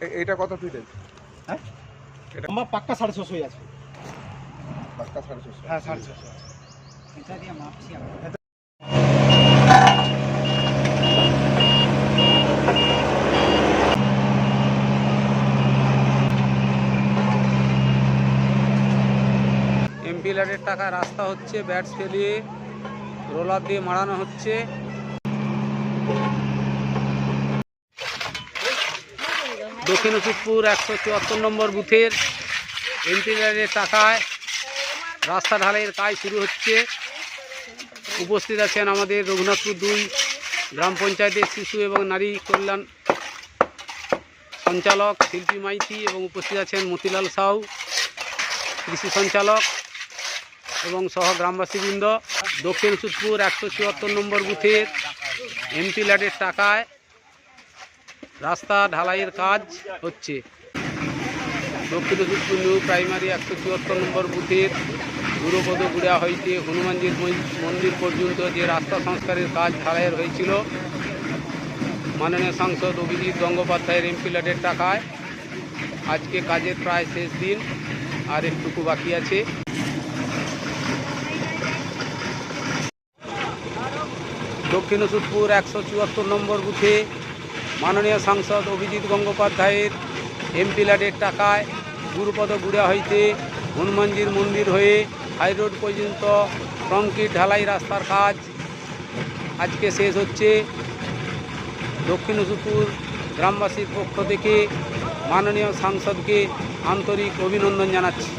এটা কত ফিটের? হ্যাঁ, এটা আমার পাক্কা 650 আছে। পাক্কা 650? হ্যাঁ 650 আছে। এটা দিয়ে মাপছি আমরা। এমপি ল্যাডের টাকা রাস্তা হচ্ছে, ব্যাটস ফেলিয়ে রোলার দিয়ে মারানো হচ্ছে। দক্ষিণ ওষুধপুর 174 নম্বর বুথের এমপি ল্যাডের টাকায় রাস্তা ঢালাইয়ের কাজ শুরু হচ্ছে। উপস্থিত আছেন আমাদের রঘুনাথপুর 2 গ্রাম পঞ্চায়েতের শিশু এবং নারী কল্যাণ সঞ্চালক শিল্পী মাইতি এবং উপস্থিত আছেন মতিলাল সাউ কৃষি সঞ্চালক এবং সহ গ্রামবাসীবৃন্দ। দক্ষিণ ওষুধপুর 174 নম্বর বুথের এমপি ল্যাডের টাকায় রাস্তা ঢালাইয়ের কাজ হচ্ছে। দক্ষিণ ওষুধপুর নিউ প্রাইমারি 174 নম্বর বুথের গুড়া হইতে হনুমানজির মন্দির পর্যন্ত যে রাস্তা সংস্কারের কাজ ঢালাইয়ের হয়েছিল, মাননীয় সাংসদ অভিজিৎ গঙ্গোপাধ্যায়ের এমপি ল্যাডের টাকায় আজকে কাজের প্রায় শেষ দিন, আর একটুকু বাকি আছে। দক্ষিণ ওষুধপুর 174 নম্বর বুথে মাননীয় সাংসদ অভিজিৎ গঙ্গোপাধ্যায়ের এমপি ল্যাডের টাকায় গুড়া হইতে হনুমানজির মন্দির হয়ে হাইরোড পর্যন্ত কংক্রিট ঢালাই রাস্তার কাজ আজকে শেষ হচ্ছে। দক্ষিণ ওষুধপুর গ্রামবাসীর পক্ষ থেকে মাননীয় সাংসদকে আন্তরিক অভিনন্দন জানাচ্ছি।